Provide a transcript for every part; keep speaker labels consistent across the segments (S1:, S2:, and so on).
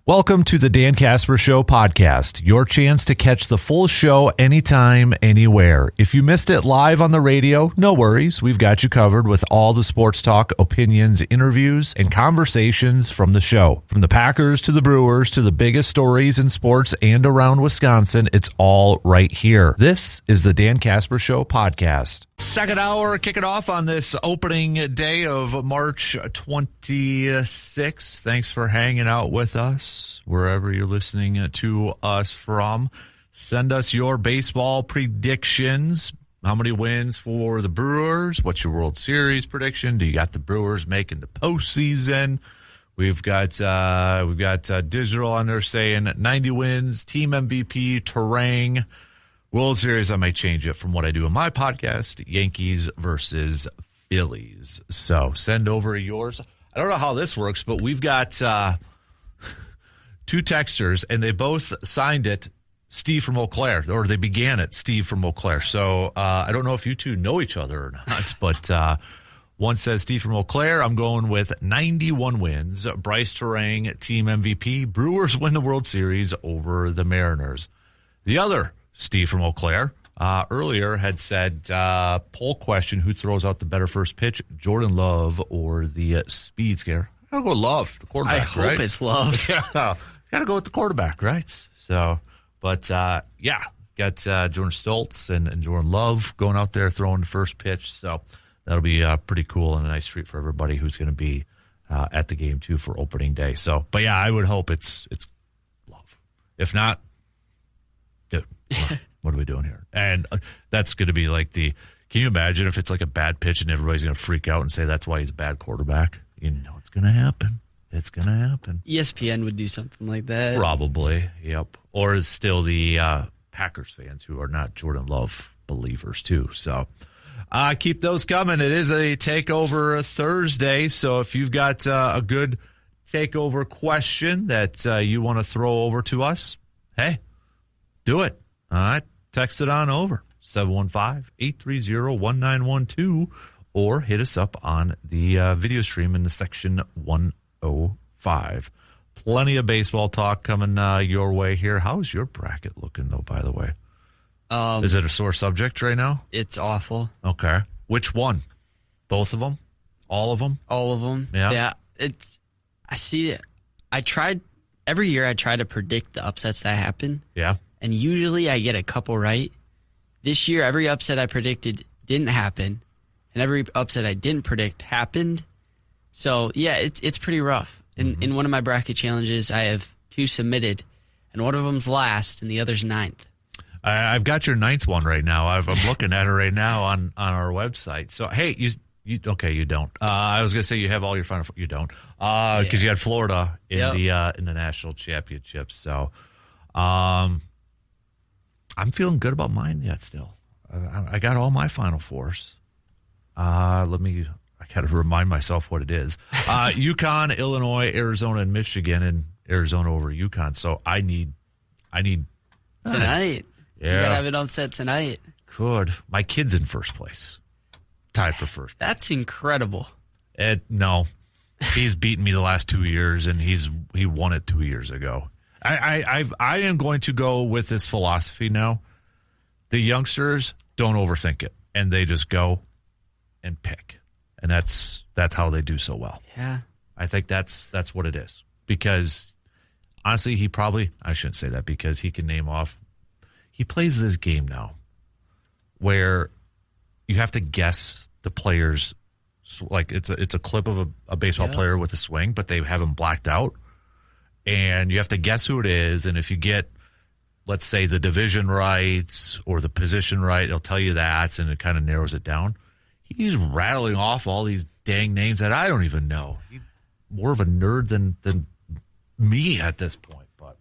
S1: Welcome to the Dan Casper Show podcast, your chance to catch the full show anytime, anywhere. If you missed it live on the radio, no worries. We've got you covered with all the sports talk, opinions, interviews, and conversations from the show. From the Packers to the Brewers to the biggest stories in sports and around Wisconsin, it's all right here. This is the Dan Casper Show podcast. Second hour, kicking off on this opening day of March 26th. Thanks for hanging out with us, wherever you're listening to us from. Send us your baseball predictions. How many wins for the Brewers? What's your World Series prediction? Do you got the Brewers making the postseason? We've got digital on there saying 90 wins, team MVP, Terang. World Series, I might change it from what I do in my podcast, Yankees versus Phillies. So send over yours. I don't know how this works, but we've got two texters, and they both signed it Steve from Eau Claire, or they began it Steve from Eau Claire. So I don't know if you two know each other or not, but one says Steve from Eau Claire. I'm going with 91 wins. Bryce Terang, team MVP. Brewers win the World Series over the Mariners. The other, Steve from Eau Claire, earlier had said, poll question, who throws out the better first pitch, Jordan Love or the speed scare? I'll go Love, the quarterback,
S2: I hope
S1: right?
S2: it's Love.
S1: Yeah, got to go with the quarterback, right? So, but, got Jordan Stoltz and Jordan Love going out there throwing the first pitch. So that'll be pretty cool and a nice treat for everybody who's going to be at the game, too, for opening day. So, but, yeah, I would hope it's Love. If not, dude, what are we doing here? And that's going to be like can you imagine if it's like a bad pitch and everybody's going to freak out and say that's why he's a bad quarterback? You know it's going to happen. It's going to happen.
S2: ESPN would do something like that.
S1: Probably, yep. Or it's still the Packers fans who are not Jordan Love believers, too. So keep those coming. It is a Takeover Thursday, so if you've got a good Takeover question that you want to throw over to us, hey, do it. All right, text it on over, 715-830-1912, or hit us up on the video stream in the section 105. Plenty of baseball talk coming your way here. How's your bracket looking, though, by the way? Is it a sore subject right now?
S2: It's awful.
S1: Okay. Which one? Both of them? All of them?
S2: All of them.
S1: Yeah.
S2: I see it. Every year I try to predict the upsets that happen.
S1: Yeah.
S2: And usually I get a couple right. This year, every upset I predicted didn't happen, and every upset I didn't predict happened. So, yeah, it's pretty rough. In one of my bracket challenges, I have two submitted, and one of them's last, and the other's ninth.
S1: I've got your ninth one right now. I'm looking at it right now on our website. So, hey, you don't. I was going to say you have all your final. You don't, because you had Florida in the national championship. So, I'm feeling good about mine yet still. I got all my Final Fours. I got to remind myself what it is. UConn, Illinois, Arizona, and Michigan, and Arizona over UConn. So I need
S2: tonight.
S1: Yeah.
S2: You got to have an upset tonight.
S1: Good. My kid's in first place. Tied for first.
S2: That's incredible.
S1: No. He's beaten me the last 2 years, and he won it 2 years ago. I am going to go with this philosophy now. The youngsters don't overthink it, and they just go and pick, and that's how they do so well.
S2: Yeah,
S1: I think that's what it is. Because honestly, I shouldn't say that because he can name off. He plays this game now, where you have to guess the players. Like it's a clip of a baseball player with a swing, but they have him blacked out. And you have to guess who it is. And if you get, let's say, the division right or the position right, it'll tell you that, and it kind of narrows it down. He's rattling off all these dang names that I don't even know. He's more of a nerd than me at this point. But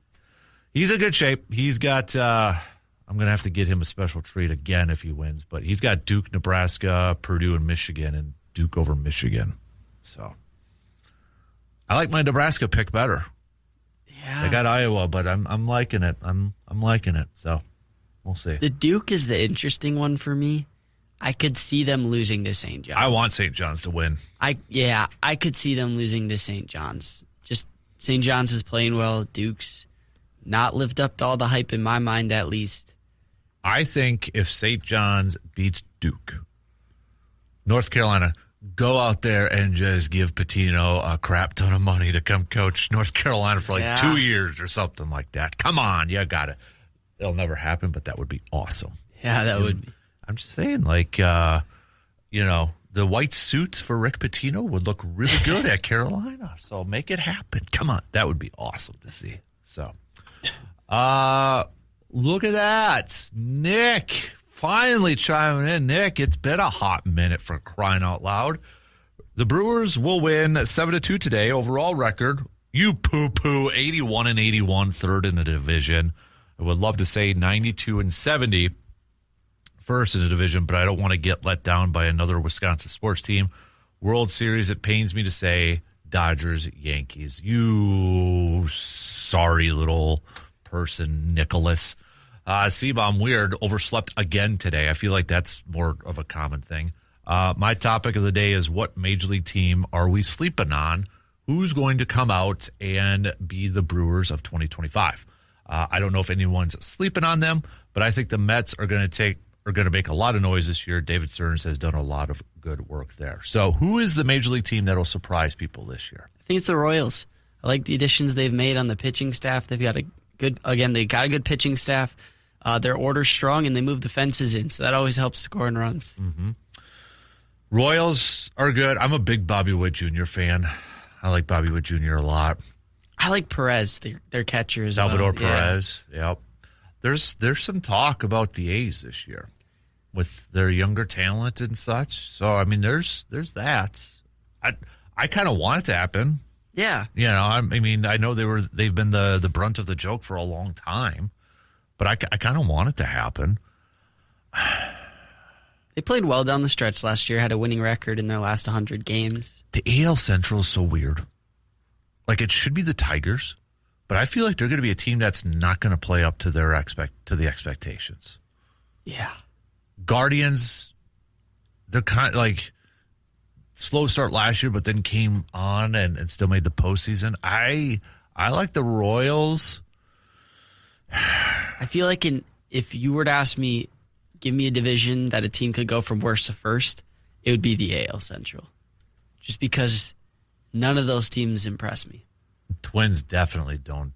S1: he's in good shape. He's got, I'm going to have to get him a special treat again if he wins. But he's got Duke, Nebraska, Purdue, and Michigan, and Duke over Michigan. So I like my Nebraska pick better.
S2: Yeah.
S1: I got Iowa, but I'm liking it. I'm liking it. So we'll see.
S2: The Duke is the interesting one for me. I could see them losing to St. John's.
S1: I want St. John's to win.
S2: I could see them losing to St. John's. Just St. John's is playing well. Duke's not lived up to all the hype in my mind, at least.
S1: I think if St. John's beats Duke, North Carolina, go out there and just give Pitino a crap ton of money to come coach North Carolina for 2 years or something like that. Come on, you got it. It'll never happen, but that would be awesome.
S2: Yeah, that would be.
S1: I'm just saying, the white suits for Rick Pitino would look really good at Carolina. So make it happen. Come on. That would be awesome to see. So, look at that. Nick finally chiming in. Nick, it's been a hot minute for crying out loud. The Brewers will win 7-2 today. Overall record, you poo-poo, 81-81, third in the division. I would love to say 92-70. First in the division, but I don't want to get let down by another Wisconsin sports team. World Series, it pains me to say, Dodgers, Yankees. You sorry little person, Nicholas. Seabaum, weird, overslept again today. I feel like that's more of a common thing. My topic of the day is, what Major League team are we sleeping on? Who's going to come out and be the Brewers of 2025? I don't know if anyone's sleeping on them, but I think the Mets are going to make a lot of noise this year. David Stearns has done a lot of good work there. So who is the Major League team that will surprise people this year?
S2: I think it's the Royals. I like the additions they've made on the pitching staff. They've got a good pitching staff. Their order's strong, and they move the fences in, so that always helps scoring runs.
S1: Mm-hmm. Royals are good. I'm a big Bobby Witt Jr. fan. I like Bobby Witt Jr. a lot.
S2: I like Perez, their catcher as
S1: Salvador
S2: well.
S1: Perez, yep. There's some talk about the A's this year with their younger talent and such. So, I mean, there's that. I kind of want it to happen.
S2: Yeah.
S1: I know they've been the brunt of the joke for a long time, but I kind of want it to happen.
S2: They played well down the stretch last year, had a winning record in their last 100 games.
S1: The AL Central is so weird. Like, it should be the Tigers, but I feel like they're going to be a team that's not going to play up to the expectations.
S2: Yeah.
S1: Guardians, they're kind of like slow start last year, but then came on and still made the postseason. I like the Royals.
S2: I feel like if you were to ask me, give me a division that a team could go from worst to first, it would be the AL Central. Just because none of those teams impress me.
S1: Twins definitely don't.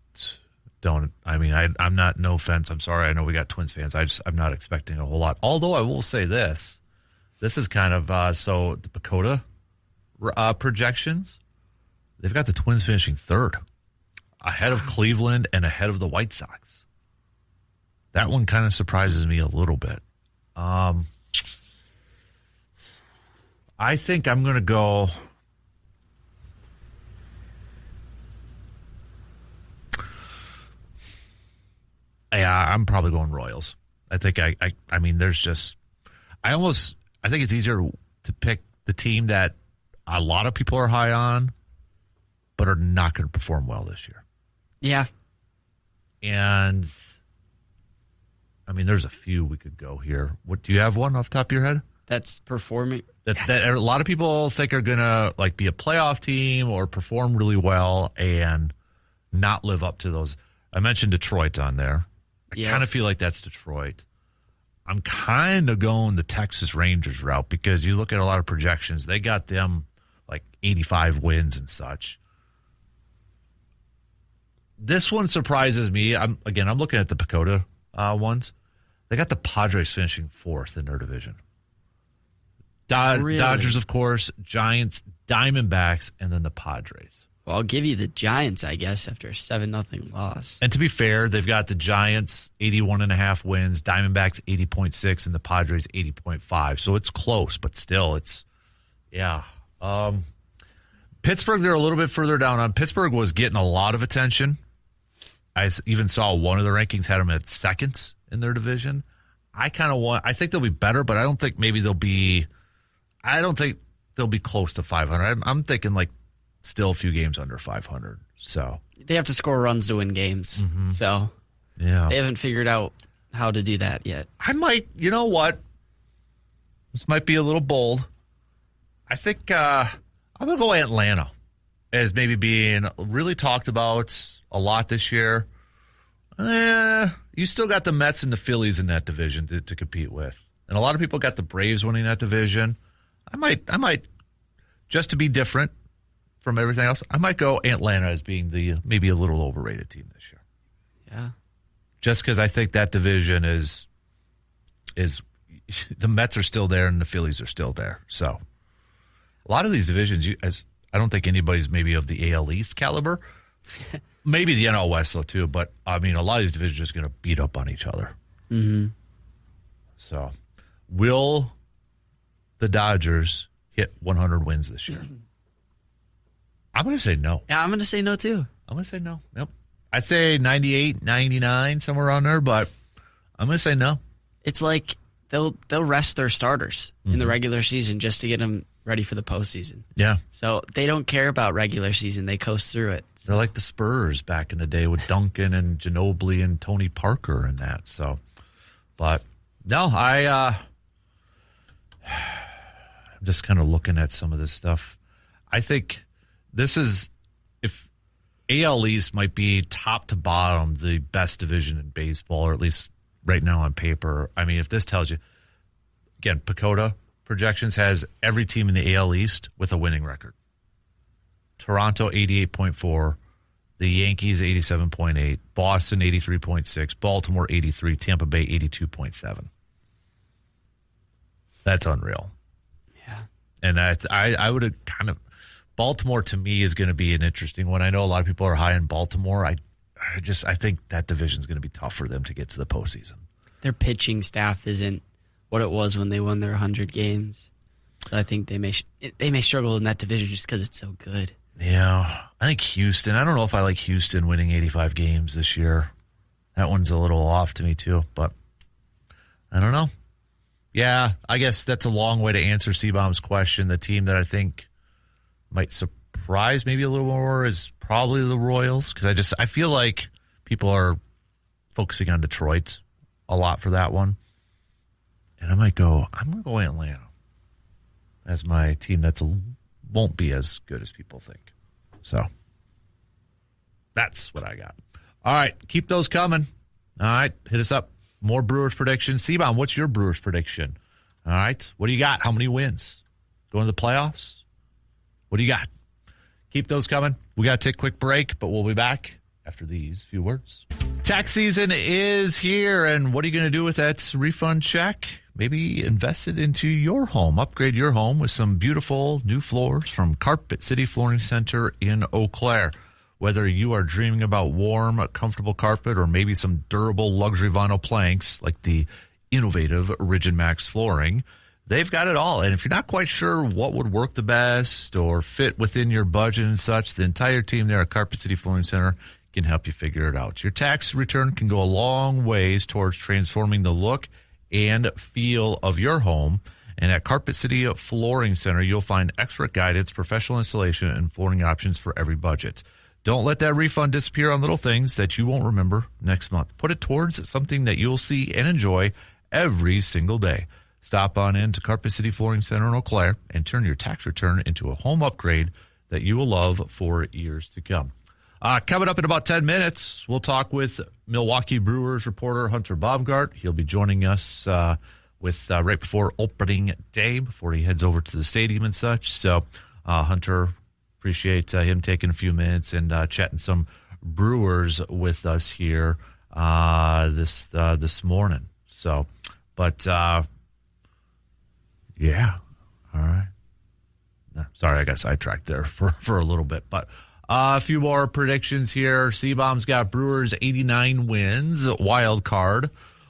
S1: I mean, I'm not, no offense. I'm sorry. I know we got Twins fans. I'm not expecting a whole lot. Although I will say this is kind of, so the Pacoda projections, they've got the Twins finishing third, ahead of Cleveland and ahead of the White Sox. That one kind of surprises me a little bit. I think I'm going to go. Yeah, I'm probably going Royals. I think I mean, there's just, I think it's easier to pick the team that a lot of people are high on, but are not going to perform well this year.
S2: Yeah.
S1: And I mean, there's a few we could go here. What, do you have one off the top of your head?
S2: That's performing.
S1: That a lot of people think are going to be a playoff team or perform really well and not live up to those. I mentioned Detroit on there. I kind of feel like that's Detroit. I'm kind of going the Texas Rangers route because you look at a lot of projections. They got them like 85 wins and such. This one surprises me. I'm looking at the Pacoda ones. They got the Padres finishing fourth in their division.
S2: Really?
S1: Dodgers, of course, Giants, Diamondbacks, and then the Padres.
S2: Well, I'll give you the Giants, I guess, after a 7-0 loss.
S1: And to be fair, they've got the Giants 81.5 wins, Diamondbacks 80.6, and the Padres 80.5. So it's close, but still, it's, yeah. Pittsburgh, they're a little bit further down on. Pittsburgh was getting a lot of attention. I even saw one of the rankings had them at second in their division. I think they'll be better, but I don't think they'll be close to 500. I'm thinking like still a few games under 500. So
S2: they have to score runs to win games. Mm-hmm. So
S1: yeah,
S2: they haven't figured out how to do that yet.
S1: I might, you know what? This might be a little bold. I think I'm going to go Atlanta. as maybe being really talked about a lot this year. You still got the Mets and the Phillies in that division to compete with. And a lot of people got the Braves winning that division. I might, just to be different from everything else, I might go Atlanta as being the maybe a little overrated team this year.
S2: Yeah. Just
S1: because I think that division is the Mets are still there and the Phillies are still there. So a lot of these divisions, I don't think anybody's maybe of the AL East caliber. Maybe the NL West, though, too. But, I mean, a lot of these divisions are just going to beat up on each other.
S2: Mm-hmm.
S1: So, will the Dodgers hit 100 wins this year? I'm going to say no.
S2: Yeah, I'm going to say no, too.
S1: I'm going to say no. Yep. I'd say 98, 99, somewhere around there, but I'm going to say no.
S2: It's like they'll rest their starters in the regular season just to get them ready for the postseason.
S1: Yeah.
S2: So they don't care about regular season. They coast through it.
S1: They're like the Spurs back in the day with Duncan and Ginobili and Tony Parker and that. So, but no, I'm just kind of looking at some of this stuff. I think this is, if AL East might be top to bottom the best division in baseball, or at least right now on paper. I mean, if this tells you, again, Pacoda projections has every team in the AL East with a winning record. Toronto 88.4, the Yankees 87.8, Boston 83.6, Baltimore 83, Tampa Bay 82.7. That's unreal.
S2: Yeah.
S1: And I would have kind of, Baltimore to me is going to be an interesting one. I know a lot of people are high in Baltimore. I think that division is going to be tough for them to get to the postseason.
S2: Their pitching staff isn't what it was when they won their 100 games. So I think they may struggle in that division just because it's so good.
S1: Yeah. I think Houston. I don't know if I like Houston winning 85 games this year. That one's a little off to me too, but I don't know. Yeah, I guess that's a long way to answer C-Bomb's question. The team that I think might surprise maybe a little more is probably the Royals, because I feel like people focusing on Detroit a lot for that one. And I'm going to go Atlanta as my team that won't be as good as people think. So that's what I got. All right, keep those coming. All right, hit us up. More Brewers predictions. C-Bomb, what's your Brewers prediction? All right, what do you got? How many wins? Going to the playoffs? What do you got? Keep those coming. We got to take a quick break, but we'll be back after these few words. Tax season is here, and what are you going to do with that refund check? Maybe invest it into your home. Upgrade your home with some beautiful new floors from Carpet City Flooring Center in Eau Claire. Whether you are dreaming about warm, comfortable carpet or maybe some durable luxury vinyl planks like the innovative Rigid Max flooring, they've got it all. And if you're not quite sure what would work the best or fit within your budget and such, the entire team there at Carpet City Flooring Center can help you figure it out. Your tax return can go a long ways towards transforming the look and feel of your home. And at Carpet City Flooring Center, you'll find expert guidance, professional installation, and flooring options for every budget. Don't let that refund disappear on little things that you won't remember next month. Put it towards something that you'll see and enjoy every single day. Stop on in to Carpet City Flooring Center in Eau Claire and turn your tax return into a home upgrade that you will love for years to come. Coming up in about 10 minutes, we'll talk with Milwaukee Brewers reporter Hunter Baumgardt. He'll be joining us with right before opening day, before he heads over to the stadium and such. So, Hunter, appreciate him taking a few minutes and chatting some Brewers with us here this morning. So, but yeah, all right. Sorry, I got sidetracked there for a little bit, but a few more predictions here. C-Bomb's got Brewers 89 wins. Wild card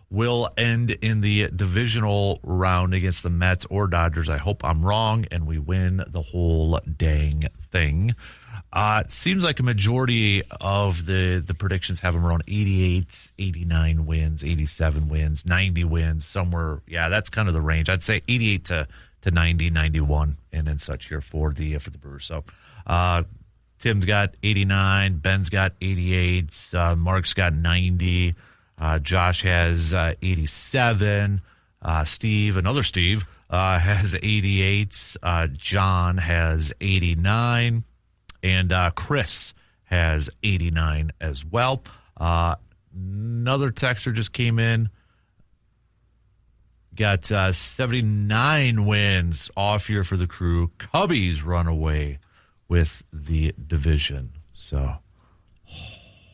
S1: will end in the divisional round against the Mets or Dodgers. I hope I'm wrong and we win the whole dang thing. It seems like a majority of the predictions have them around 88, 89 wins, 87 wins, 90 wins, somewhere. Yeah, that's kind of the range. I'd say 88 to 90, 91, and then such here for the Brewers. So, Tim's got 89, Ben's got 88, Mark's got 90, Josh has 87, another Steve, has 88, John has 89, And Chris has 89 as well. Another texter just came in. Got 79 wins off year for the Crew. Cubbies run away with the division. So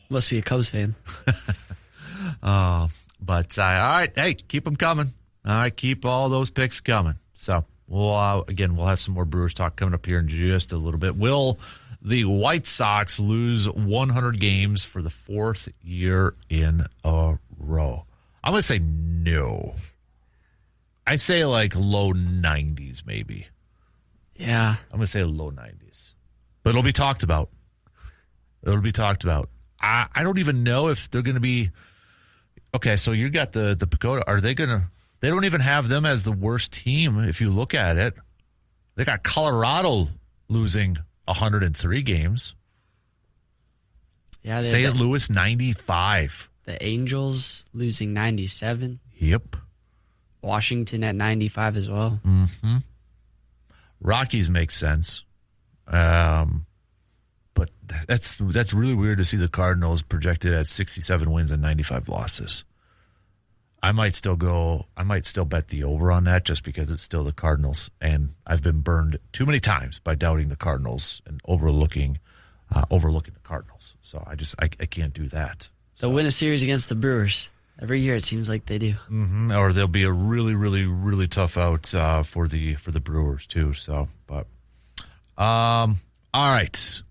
S2: must be a Cubs fan.
S1: But all right, hey, keep them coming. All right, keep all those picks coming. So we'll have some more Brewers talk coming up here in just a little bit. Will the White Sox lose 100 games for the fourth year in a row? I'm going to say no. I'd say like low 90s maybe.
S2: Yeah.
S1: I'm going to say low 90s. But it'll be talked about. I don't even know if they're going to be... Okay, so you got the Pagoda. Are they going to... They don't even have them as the worst team if you look at it. They got Colorado losing 103 games.
S2: Yeah,
S1: St. Louis 95.
S2: The Angels losing 97.
S1: Yep.
S2: Washington at 95 as well.
S1: Mm-hmm. Rockies make sense. But that's really weird to see the Cardinals projected at 67 wins and 95 losses. I might still bet the over on that just because it's still the Cardinals, and I've been burned too many times by doubting the Cardinals and overlooking the Cardinals. So I can't do that.
S2: They'll win a series against the Brewers. Every year it seems like they do.
S1: Mm-hmm. Or they'll be a really, really, really tough out for the Brewers too. So, but all right,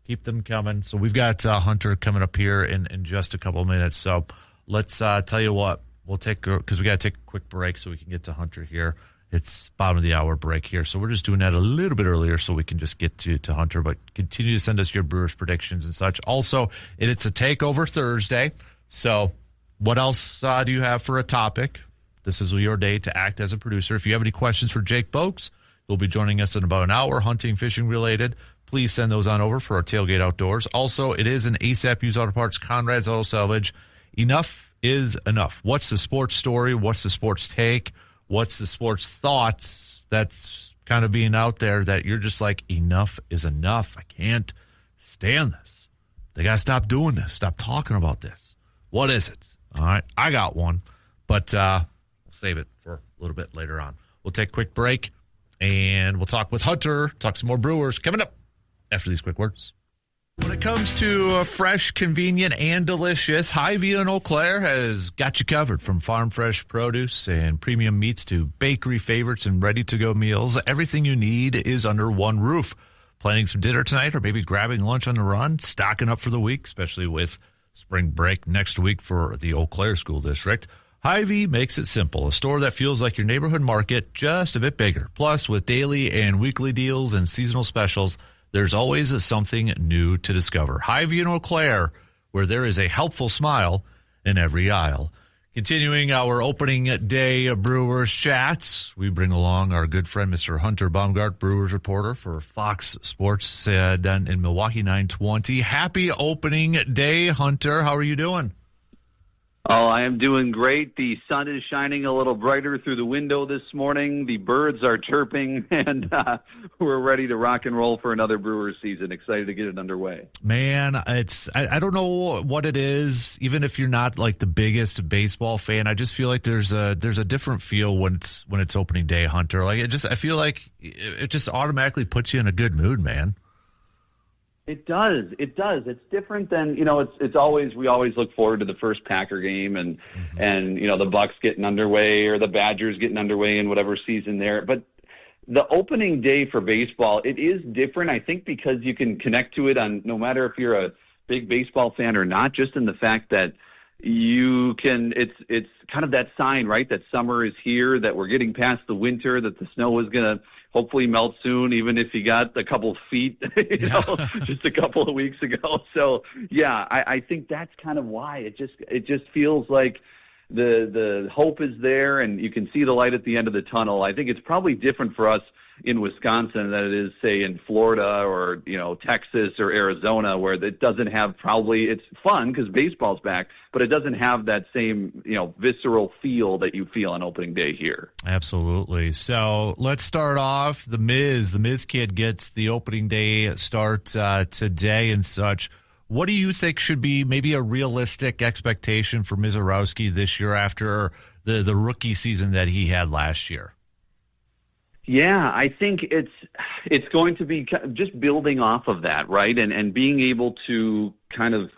S1: keep them coming. So we've got Hunter coming up here in just a couple of minutes. So let's tell you what, we'll take, because we got to take a quick break so we can get to Hunter here. It's bottom of the hour break here, so we're just doing that a little bit earlier so we can just get to Hunter. But continue to send us your Brewers predictions and such. Also, it's a takeover Thursday, so. What else do you have for a topic? This is your day to act as a producer. If you have any questions for Jake Boakes, he'll be joining us in about an hour, hunting, fishing related. Please send those on over for our Tailgate Outdoors. Also, it is an ASAP Used Auto Parts, Conrad's Auto Salvage. Enough is enough. What's the sports story? What's the sports take? What's the sports thoughts that's kind of being out there that you're just like, enough is enough. I can't stand this. They got to stop doing this. Stop talking about this. What is it? All right, I got one, but we'll save it for a little bit later on. We'll take a quick break, and we'll talk with Hunter, talk some more Brewers coming up after these quick words. When it comes to fresh, convenient, and delicious, Hy-Vee in Eau Claire has got you covered. From farm fresh produce and premium meats to bakery favorites and ready-to-go meals, everything you need is under one roof. Planning some dinner tonight or maybe grabbing lunch on the run, stocking up for the week, especially with spring break next week for the Eau Claire School District. Hy-Vee makes it simple. A store that feels like your neighborhood market, just a bit bigger. Plus, with daily and weekly deals and seasonal specials, there's always something new to discover. Hy-Vee in Eau Claire, where there is a helpful smile in every aisle. Continuing our opening day Brewers chats, we bring along our good friend, Mr. Hunter Baumgardt, Brewers reporter for Fox Sports down in Milwaukee 920. Happy opening day, Hunter. How are you doing?
S3: Oh, I am doing great. The sun is shining a little brighter through the window this morning. The birds are chirping, and we're ready to rock and roll for another Brewers season. Excited to get it underway.
S1: Man, I don't know what it is. Even if you're not like the biggest baseball fan, I just feel like there's a different feel when it's opening day, Hunter. Like I feel like it just automatically puts you in a good mood, man.
S3: It does. It's different than, it's always, we always look forward to the first Packer game and the Bucks getting underway or the Badgers getting underway in whatever season there. But the opening day for baseball, it is different, I think, because you can connect to it on no matter if you're a big baseball fan or not, just in the fact that you can, it's kind of that sign, right? That summer is here, that we're getting past the winter, that the snow is going to hopefully melt soon, even if you got a couple feet, just a couple of weeks ago. So, yeah, I think that's kind of why it just feels like the hope is there, and you can see the light at the end of the tunnel. I think it's probably different for us in Wisconsin than it is, say, in Florida or, Texas or Arizona, where it doesn't have it's fun because baseball's back, but it doesn't have that same, visceral feel that you feel on opening day here.
S1: Absolutely. So let's start off. The Miz kid gets the opening day start today and such. What do you think should be maybe a realistic expectation for Mizorowski this year after the rookie season that he had last year?
S3: Yeah, I think it's going to be just building off of that, right? And being able to kind of,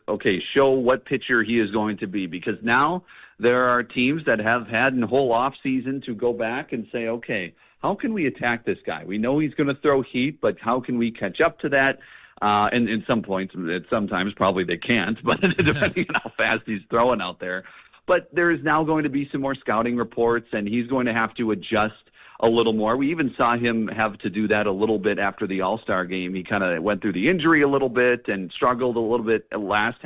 S3: show what pitcher he is going to be, because now there are teams that have had a whole off season to go back and say, okay, how can we attack this guy? We know he's going to throw heat, but how can we catch up to that? And in some points, sometimes probably they can't, but depending on how fast he's throwing out there. But there is now going to be some more scouting reports, and he's going to have to adjust a little more. We even saw him have to do that a little bit after the All-Star game. He kind of went through the injury a little bit and struggled a little bit last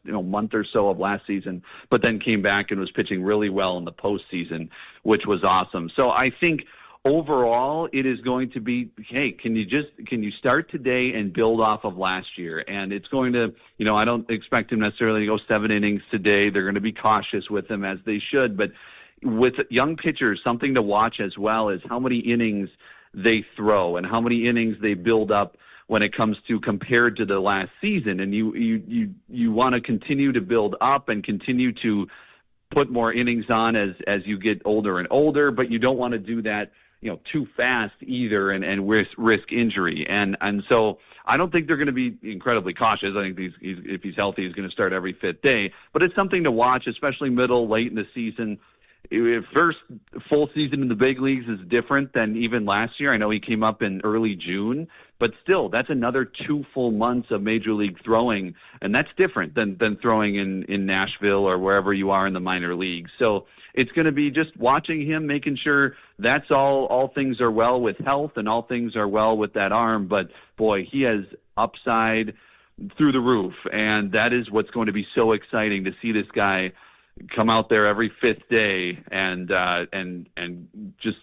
S3: month or so of last season, but then came back and was pitching really well in the postseason, which was awesome. So I think overall it is going to be, hey, can you start today and build off of last year? And it's going to, I don't expect him necessarily to go 7 innings today. They're going to be cautious with him, as they should, but with young pitchers, something to watch as well is how many innings they throw and how many innings they build up when it comes to compared to the last season. And you want to continue to build up and continue to put more innings on as you get older and older, but you don't want to do that, too fast either and risk injury. And so I don't think they're going to be incredibly cautious. I think if he's healthy, he's going to start every 5th day, but it's something to watch, especially late in the season. First full season in the big leagues is different than even last year. I know he came up in early June, but still, that's another 2 full months of major league throwing, and that's different than throwing in Nashville or wherever you are in the minor leagues. So it's going to be just watching him, making sure that's all things are well with health and all things are well with that arm. But boy, he has upside through the roof, and that is what's going to be so exciting to see this guy come out there every 5th day and just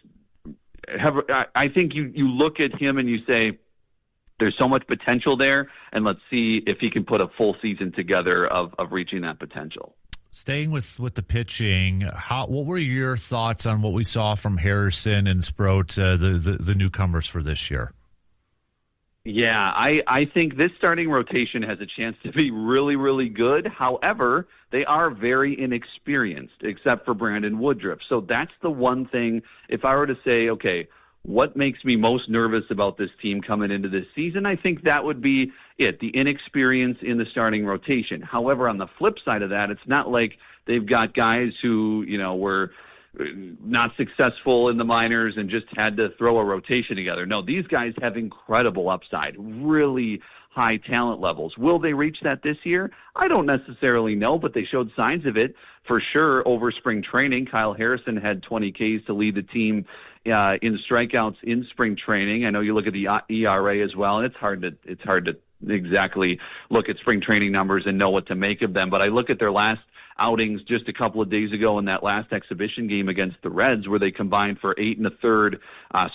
S3: have. I think you look at him and you say, there's so much potential there, and let's see if he can put a full season together of reaching that potential.
S1: Staying with the pitching, what were your thoughts on what we saw from Harrison and Sproat, the newcomers for this year?
S3: Yeah, I think this starting rotation has a chance to be really, really good. However, they are very inexperienced, except for Brandon Woodruff. So that's the one thing, if I were to say, okay, what makes me most nervous about this team coming into this season, I think that would be it, the inexperience in the starting rotation. However, on the flip side of that, it's not like they've got guys who, were not successful in the minors and just had to throw a rotation together. No, these guys have incredible upside, really high talent levels. Will they reach that this year? I don't necessarily know, but they showed signs of it for sure over spring training. Kyle Harrison had 20 Ks to lead the team in strikeouts in spring training. I know you look at the ERA as well, and it's hard to exactly look at spring training numbers and know what to make of them. But I look at their last outings just a couple of days ago in that last exhibition game against the Reds, where they combined for 8 1/3.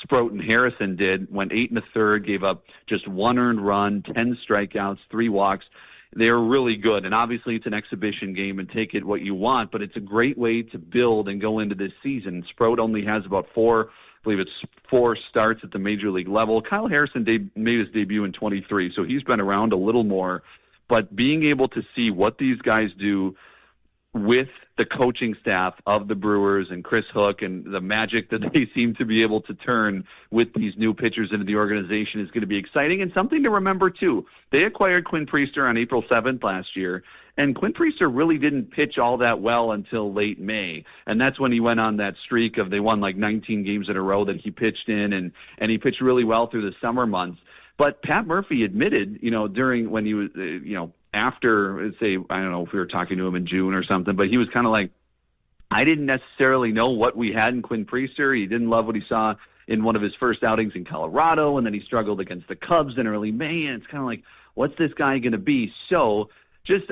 S3: Sproat and Harrison went 8 1/3, gave up just 1 earned run, 10 strikeouts, 3 walks. They're really good, and obviously it's an exhibition game, and take it what you want, but it's a great way to build and go into this season. Sproat only has about 4 starts at the major league level. Kyle Harrison made his debut in 23, so he's been around a little more, but being able to see what these guys do with the coaching staff of the Brewers and Chris Hook and the magic that they seem to be able to turn with these new pitchers into the organization is going to be exciting. And something to remember, too, they acquired Quinn Priester on April 7th last year, and Quinn Priester really didn't pitch all that well until late May. And that's when he went on that streak of they won like 19 games in a row that he pitched in, and he pitched really well through the summer months. But Pat Murphy admitted, during when he was, after, say, I don't know if we were talking to him in June or something, but he was kind of like, I didn't necessarily know what we had in Quinn Priester. He didn't love what he saw in one of his first outings in Colorado, and then he struggled against the Cubs in early May, and it's kind of like, what's this guy going to be? So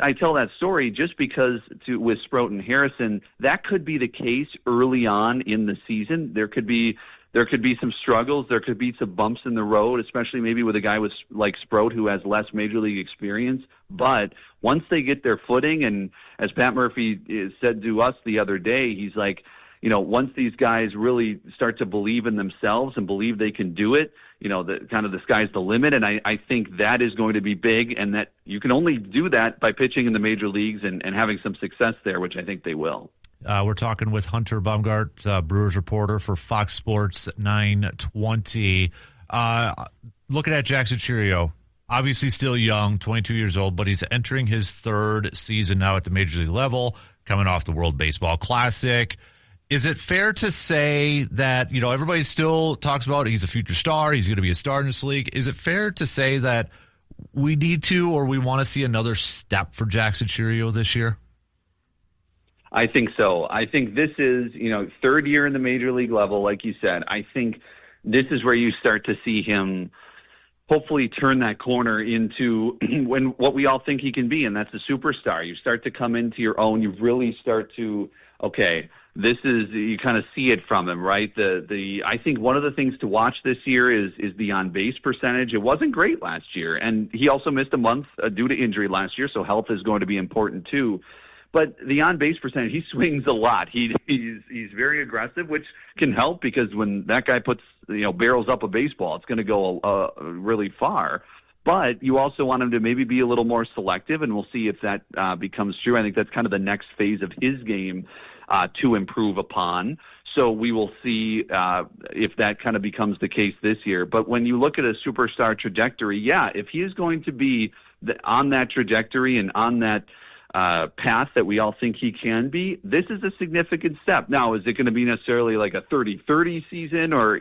S3: I tell that story just because with Sproat and Harrison, that could be the case early on in the season. There could be some struggles. There could be some bumps in the road, especially maybe with a guy like Sproat who has less major league experience. But once they get their footing, and as Pat Murphy said to us the other day, he's like, once these guys really start to believe in themselves and believe they can do it, the sky's the limit. And I think that is going to be big, and that you can only do that by pitching in the major leagues and having some success there, which I think they will.
S1: We're talking with Hunter Baumgardt, Brewers reporter for Fox Sports 920. Looking at Jackson Chourio, obviously still young, 22 years old, but he's entering his third season now at the major league level, coming off the World Baseball Classic. Is it fair to say that, everybody still talks about he's a future star, he's going to be a star in this league. Is it fair to say that we need to, or we want to see another step for Jackson Chourio this year?
S3: I think so. I think this is, third year in the major league level, like you said. I think this is where you start to see him hopefully turn that corner into what we all think he can be, and that's a superstar. You start to come into your own. You really start to, you kind of see it from him, right? I think one of the things to watch this year is the on-base percentage. It wasn't great last year, and he also missed a month due to injury last year, so health is going to be important too. But the on-base percentage, he swings a lot. He's very aggressive, which can help because when that guy barrels up a baseball, it's going to go really far. But you also want him to maybe be a little more selective, and we'll see if that becomes true. I think that's kind of the next phase of his game to improve upon. So we will see if that kind of becomes the case this year. But when you look at a superstar trajectory, if he is going to be on that trajectory and on that path that we all think he can be, this is a significant step. Now, is it going to be necessarily like a 30-30 season or,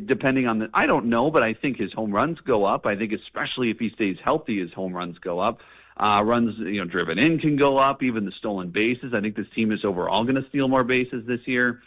S3: depending on I don't know, but I think his home runs go up. I think especially if he stays healthy, his home runs go up. Runs, driven in can go up, even the stolen bases. I think this team is overall going to steal more bases this year.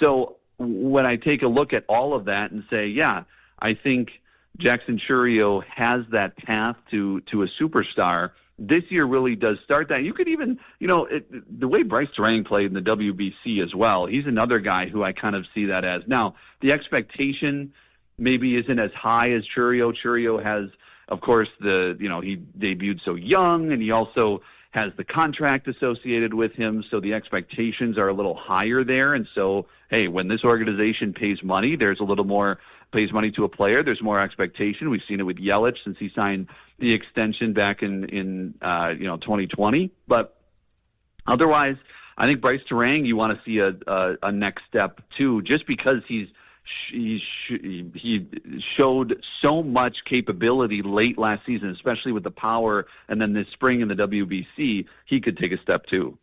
S3: So when I take a look at all of that and say, I think Jackson Chourio has that path to a superstar, this year really does start that. You could even, the way Bryce Terang played in the WBC as well, he's another guy who I kind of see that as. Now, the expectation maybe isn't as high as Chourio. Chourio has, of course, he debuted so young, and he also has the contract associated with him, so the expectations are a little higher there. And so, hey, when this organization pays money, pays money to a player, there's more expectation. We've seen it with Yelich since he signed the extension back in 2020. But otherwise, I think Bryce Terang, you want to see a next step too, just because he showed so much capability late last season, especially with the power, and then this spring in the WBC, he could take a step too.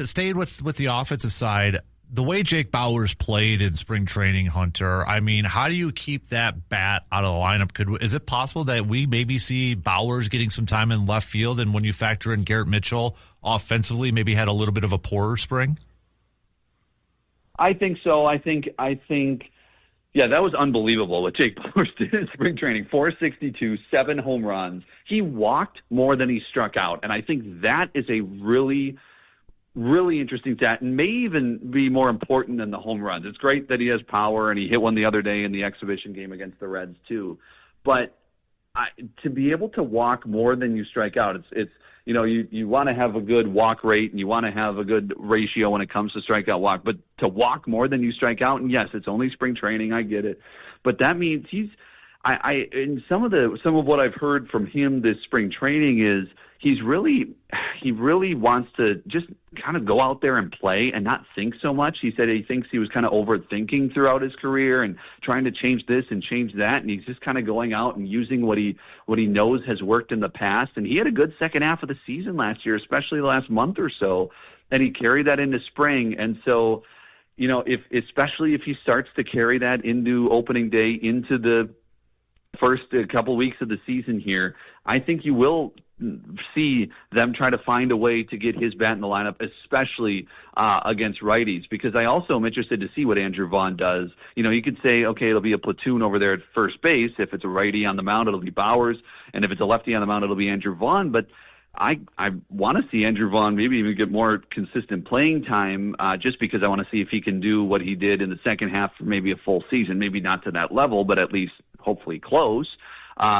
S1: Stayed with the offensive side, the way Jake Bauers played in spring training, Hunter, I mean, how do you keep that bat out of the lineup? Is it possible that we maybe see Bauers getting some time in left field, and when you factor in Garrett Mitchell offensively, maybe had a little bit of a poorer spring?
S3: I think so. I think, that was unbelievable what Jake Bauers did in spring training. 462, 7 home runs. He walked more than he struck out, and I think that is a really, really interesting stat, and may even be more important than the home runs. It's great that he has power, and he hit one the other day in the exhibition game against the Reds too. But to be able to walk more than you strike out, it's you want to have a good walk rate, and you want to have a good ratio when it comes to strikeout walk. But to walk more than you strike out, and yes, it's only spring training, I get it, but that means in some of what I've heard from him this spring training is he really wants to just kind of go out there and play and not think so much. He said he thinks he was kind of overthinking throughout his career and trying to change this and change that, and he's just kind of going out and using what he knows has worked in the past. And he had a good second half of the season last year, especially the last month or so, and he carried that into spring. And so, especially if he starts to carry that into opening day, into the first couple weeks of the season here, I think you will see them try to find a way to get his bat in the lineup, especially against righties, because I also am interested to see what Andrew Vaughn does. You could say, okay, it'll be a platoon over there at first base. If it's a righty on the mound, it'll be Bauers, and if it's a lefty on the mound, it'll be Andrew Vaughn. But I want to see Andrew Vaughn maybe even get more consistent playing time, just because I want to see if he can do what he did in the second half for maybe a full season. Maybe not to that level, but at least hopefully close.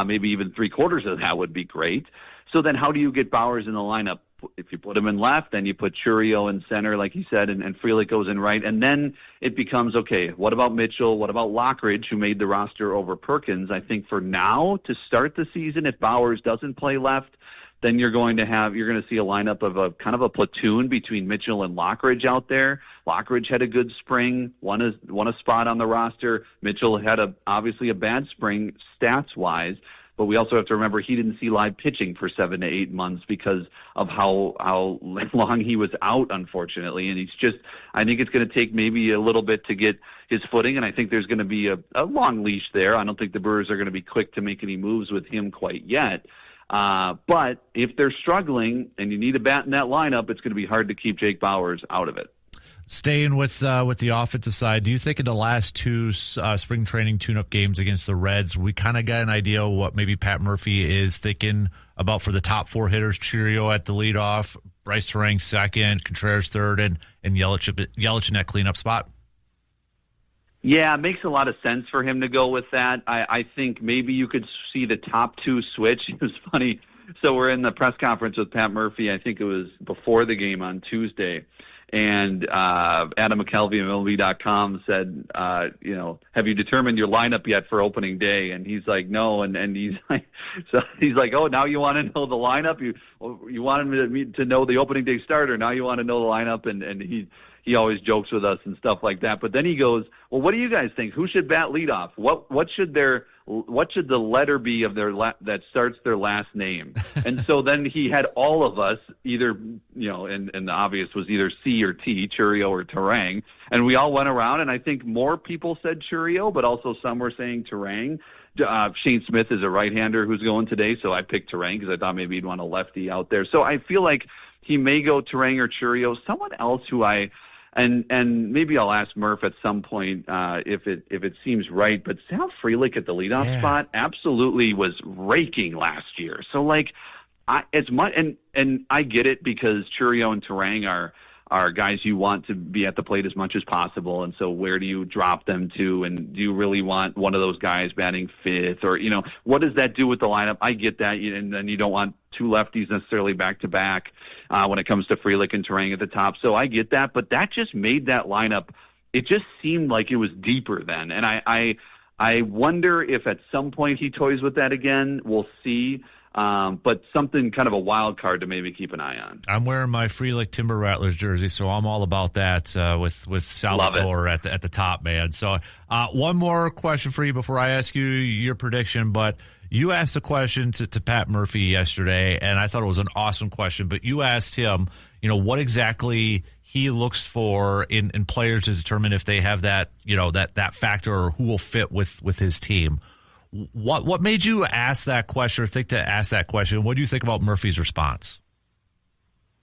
S3: Maybe even 3/4 of that would be great. So then how do you get Bowers in the lineup? If you put him in left, then you put Churio in center, like you said, and Frelick goes in right. And then it becomes, okay, what about Mitchell? What about Lockridge, who made the roster over Perkins? I think for now, to start the season, if Bowers doesn't play left, then you're going to see a lineup of a kind of a platoon between Mitchell and Lockridge out there. Lockridge had a good spring, won a spot on the roster. Mitchell had obviously a bad spring stats-wise, but we also have to remember he didn't see live pitching for 7 to 8 months because of how long he was out, unfortunately. And I think it's going to take maybe a little bit to get his footing, and I think there's going to be a long leash there. I don't think the Brewers are going to be quick to make any moves with him quite yet. But if they're struggling and you need a bat in that lineup, it's going to be hard to keep Jake Bowers out of it.
S1: Staying with the offensive side, do you think in the last two spring training tune-up games against the Reds, we kind of got an idea of what maybe Pat Murphy is thinking about for the top 4 hitters? Churio at the leadoff, Bryce Terang second, Contreras third, and Yelich in that cleanup spot?
S3: Yeah, it makes a lot of sense for him to go with that. I think maybe you could see the top 2 switch. It was funny. So we're in the press conference with Pat Murphy. I think it was before the game on Tuesday. And Adam McKelvey of MLB.com said, have you determined your lineup yet for opening day? And he's like, no. And he's like, oh, now you want to know the lineup? You wanted me to know the opening day starter. Now you want to know the lineup? And he always jokes with us and stuff like that. But then he goes, well, what do you guys think? Who should bat leadoff? What should the letter be of their that starts their last name? And so then he had all of us either, and the obvious was either C or T, Churio or Terang. And we all went around, and I think more people said Churio, but also some were saying Terang. Shane Smith is a right-hander who's going today, so I picked Terang because I thought maybe he'd want a lefty out there. So I feel like he may go Terang or Churio. Someone else who and maybe I'll ask Murph at some point if it seems right, but Sal Frelick at the leadoff spot absolutely was raking last year. So as much and I get it because Churio and Terang are guys you want to be at the plate as much as possible, and so where do you drop them to? And do you really want one of those guys batting fifth, or what does that do with the lineup? I get that, and then you don't want 2 lefties necessarily back to back when it comes to Frelick and Terang at the top. So I get that, but that just made that lineup. It just seemed like it was deeper then, and I wonder if at some point he toys with that again. We'll see. But something kind of a wild card to maybe keep an eye on.
S1: I'm wearing my Frelick Timber Rattlers jersey, so I'm all about that with Salvatore at the top, man. So one more question for you before I ask you your prediction, but you asked a question to Pat Murphy yesterday, and I thought it was an awesome question, but you asked him, what exactly he looks for in players to determine if they have that, that factor or who will fit with his team. What made you ask that question or think to ask that question? What do you think about Murphy's response?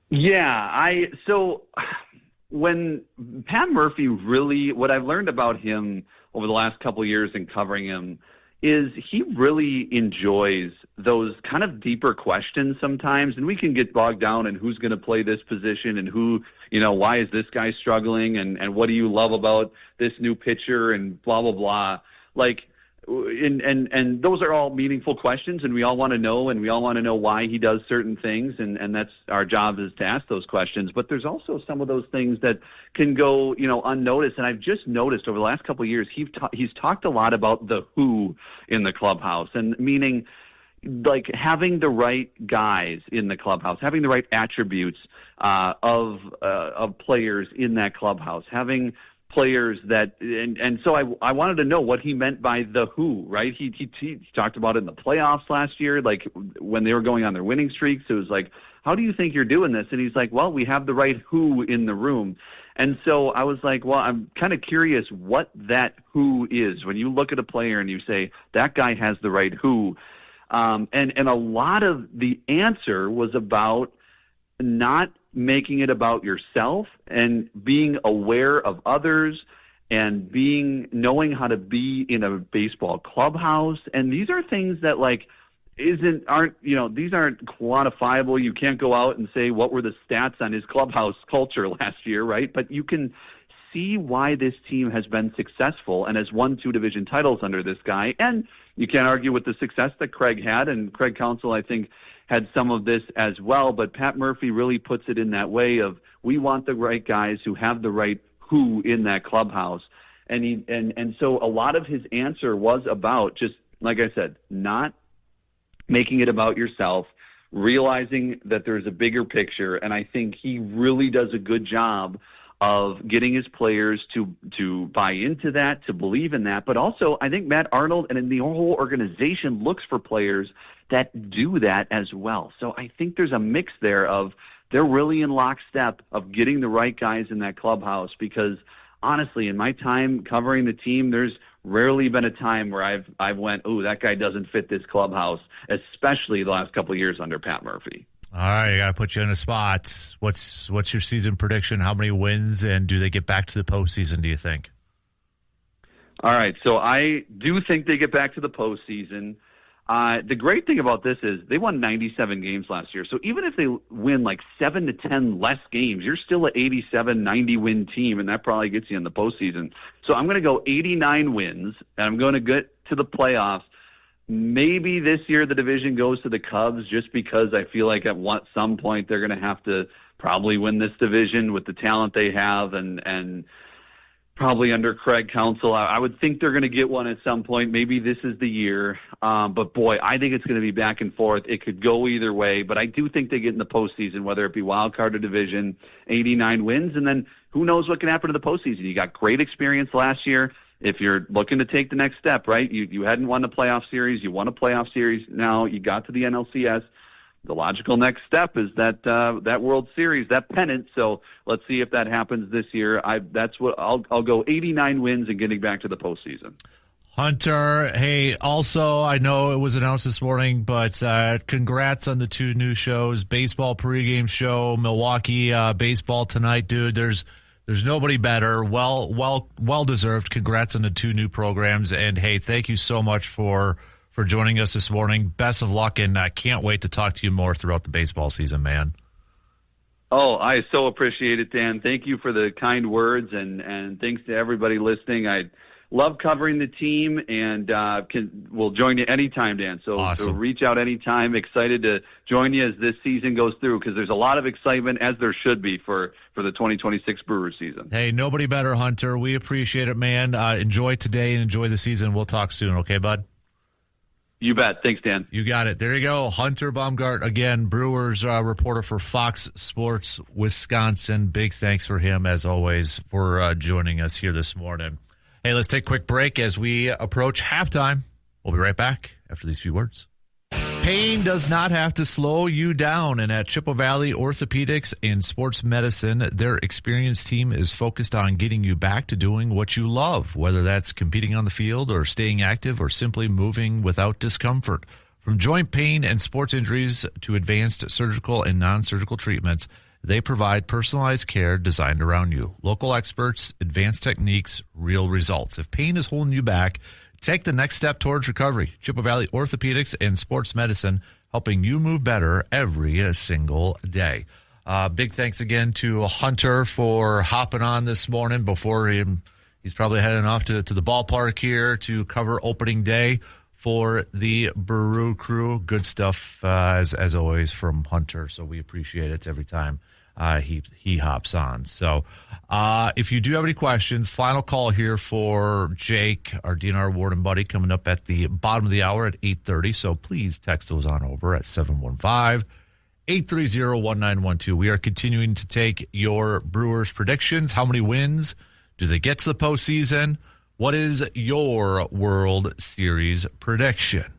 S3: Yeah, so when Pat Murphy what I've learned about him over the last couple of years in covering him is he really enjoys those kind of deeper questions sometimes, and we can get bogged down in who's going to play this position and who, why is this guy struggling and what do you love about this new pitcher and blah, blah, blah. And those are all meaningful questions, and we all want to know, and we all want to know why he does certain things, and that's our job is to ask those questions. But there's also some of those things that can go, unnoticed. And I've just noticed over the last couple of years, he's talked a lot about the who in the clubhouse, and meaning having the right guys in the clubhouse, having the right attributes of players in that clubhouse, having players that, and so I wanted to know what he meant by the who, right? He talked about it in the playoffs last year, when they were going on their winning streaks. It was like, how do you think you're doing this? And he's like, well, we have the right who in the room. And so I was like, well, I'm kind of curious what that who is. When you look at a player and you say, that guy has the right who, and a lot of the answer was about not making it about yourself and being aware of others and knowing how to be in a baseball clubhouse. And these are things that aren't these aren't quantifiable. You can't go out and say what were the stats on his clubhouse culture last year, right? But you can see why this team has been successful and has won 2 division titles under this guy. And you can't argue with the success that Craig had, and Craig Counsell, I think, had some of this as well. But Pat Murphy really puts it in that way of, we want the right guys who have the right who in that clubhouse. And so a lot of his answer was about, just like I said, not making it about yourself, realizing that there's a bigger picture. And I think he really does a good job of getting his players to buy into that, to believe in that. But also, I think Matt Arnold and the whole organization looks for players that do that as well. So I think there's a mix there of, they're really in lockstep of getting the right guys in that clubhouse, because honestly, in my time covering the team, there's rarely been a time where I've went, oh, that guy doesn't fit this clubhouse, especially the last couple of years under Pat Murphy.
S1: All right, I got to put you in a spot. What's your season prediction? How many wins, and do they get back to the postseason, do you think?
S3: All right, so I do think they get back to the postseason. The great thing about this is they won 97 games last year. So even if they win like 7 to 10 less games, you're still an 87, 90 win team, and that probably gets you in the postseason. So I'm going to go 89 wins, and I'm going to get to the playoffs. Maybe this year the division goes to the Cubs, just because I feel like at some point they're going to have to probably win this division with the talent they have, and probably under Craig Counsell. I would think they're going to get one at some point. Maybe this is the year. But, boy, I think it's going to be back and forth. It could go either way. But I do think they get in the postseason, whether it be wild card or division, 89 wins. And then who knows what can happen in the postseason. You got great experience last year. If you're looking to take the next step, right, you hadn't won a playoff series. You won a playoff series. Now you got to the NLCS. The logical next step is that World Series, that pennant. So let's see if that happens this year. That's what I'll go 89 wins and getting back to the postseason.
S1: Hunter, hey, also, I know it was announced this morning, but congrats on the 2 new shows, baseball pregame show, Milwaukee baseball tonight, dude. There's nobody better. Well deserved. Congrats on the 2 new programs. And hey, thank you so much for joining us this morning. Best of luck, and I can't wait to talk to you more throughout the baseball season, man.
S3: Oh, I so appreciate it, Dan. Thank you for the kind words, and thanks to everybody listening. I love covering the team, and we'll join you anytime, Dan. So,
S1: awesome.
S3: So reach out anytime. Excited to join you as this season goes through, because there's a lot of excitement, as there should be, for the 2026 Brewers season.
S1: Hey, nobody better, Hunter. We appreciate it, man. Enjoy today and enjoy the season. We'll talk soon, okay, bud?
S3: You bet. Thanks, Dan.
S1: You got it. There you go. Hunter Baumgardt, again, Brewers reporter for Fox Sports Wisconsin. Big thanks for him, as always, for joining us here this morning. Hey, let's take a quick break as we approach halftime. We'll be right back after these few words. Pain does not have to slow you down, and at Chippewa Valley Orthopedics and Sports Medicine, their experienced team is focused on getting you back to doing what you love, whether that's competing on the field or staying active or simply moving without discomfort. From joint pain and sports injuries to advanced surgical and non-surgical treatments, they provide personalized care designed around you. Local experts, advanced techniques, real results. If pain is holding you back, take the next step towards recovery. Chippewa Valley Orthopedics and Sports Medicine, helping you move better every single day. Big thanks again to Hunter for hopping on this morning before he's probably heading off to the ballpark here to cover opening day for the Brew Crew. Good stuff, as always, from Hunter, so we appreciate it every time he hops on. So if you do have any questions, final call here for Jake, our DNR Warden buddy, coming up at the bottom of the hour at 8:30. So please text those on over at 715-830-1912. We are continuing to take your Brewers predictions. How many wins? Do they get to the postseason? What is your World Series prediction?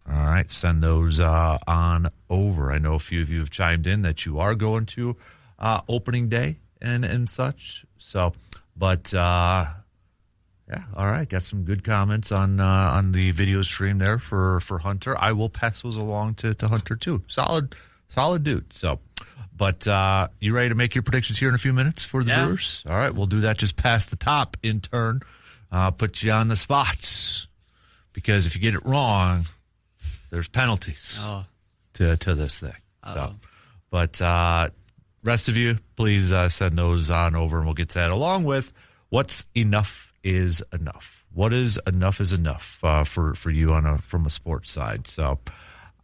S1: All right, send those on over. I know a few of you have chimed in that you are going to opening day and such. So, but yeah, all right, got some good comments on the video stream there for Hunter. I will pass those along to Hunter too. Solid dude. So, but you ready to make your predictions here in a few minutes for the Brewers? All right, we'll do that just past the top in turn. Put you on the spots, because if you get it wrong, there's penalties to this thing. So, but rest of you, please send those on over, and we'll get to that along with what's enough is enough. What is enough for you from a sports side. So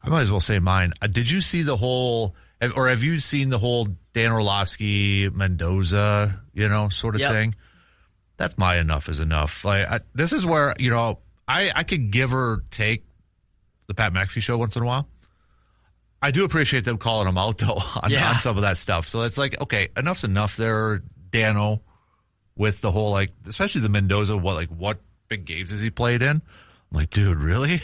S1: I might as well say mine. Did you see the whole, or have you seen the whole Dan Orlovsky Mendoza, sort of thing? That's my enough is enough. This is where, I could give or take the Pat McAfee show once in a while. I do appreciate them calling him out, though, on some of that stuff. So it's like, okay, enough's enough there, Dano, with the whole, especially the Mendoza, what big games has he played in? I'm like, dude, really?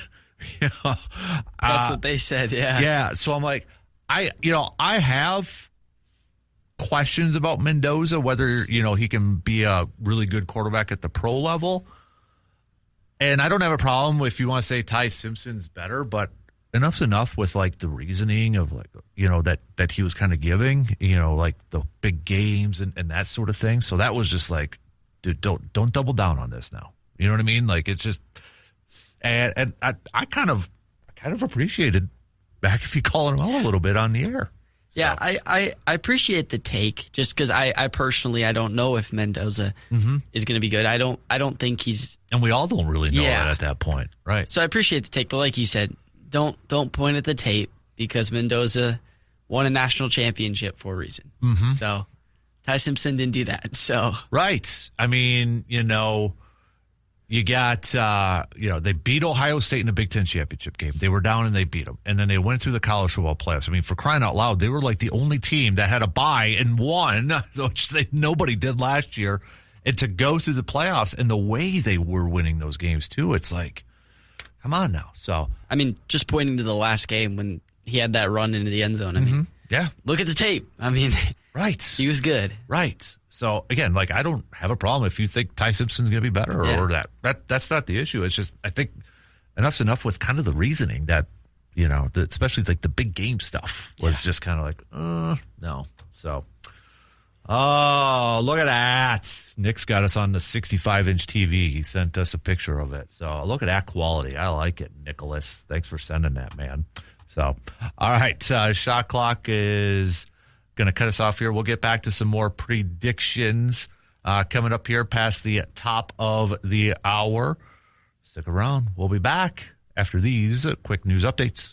S2: That's what they said, yeah.
S1: Yeah, so I'm like, I have questions about Mendoza, whether, he can be a really good quarterback at the pro level. And I don't have a problem if you want to say Ty Simpson's better, but enough's enough with the reasoning of that he was kind of giving, the big games and that sort of thing. So that was just dude, don't double down on this now. You know what I mean? It's just, and I kind of appreciated McAfee calling him out a little bit on the air.
S2: Yeah, I appreciate the take, just because I personally I don't know if Mendoza is going to be good. I don't think he's,
S1: and we all don't really know that at that point, right?
S2: So I appreciate the take, but like you said, don't point at the tape, because Mendoza won a national championship for a reason. Mm-hmm. So Ty Simpson didn't do that. So
S1: right, I mean, you got, they beat Ohio State in the Big Ten championship game. They were down and they beat them. And then they went through the college football playoffs. I mean, for crying out loud, they were the only team that had a bye and won, which nobody did last year. And to go through the playoffs and the way they were winning those games, too, it's come on now. So,
S2: I mean, just pointing to the last game when he had that run into the end zone. I mean, look at the tape. I mean,
S1: right.
S2: He was good.
S1: Right. So, again, I don't have a problem if you think Ty Simpson's going to be better or that. That's not the issue. It's just, I think enough's enough with kind of the reasoning that, especially the big game stuff was just kind of no. So, oh, look at that. Nick's got us on the 65-inch TV. He sent us a picture of it. So, look at that quality. I like it, Nicholas. Thanks for sending that, man. So, all right. Shot clock is going to cut us off here. We'll get back to some more predictions coming up here past the top of the hour. Stick around. We'll be back after these quick news updates.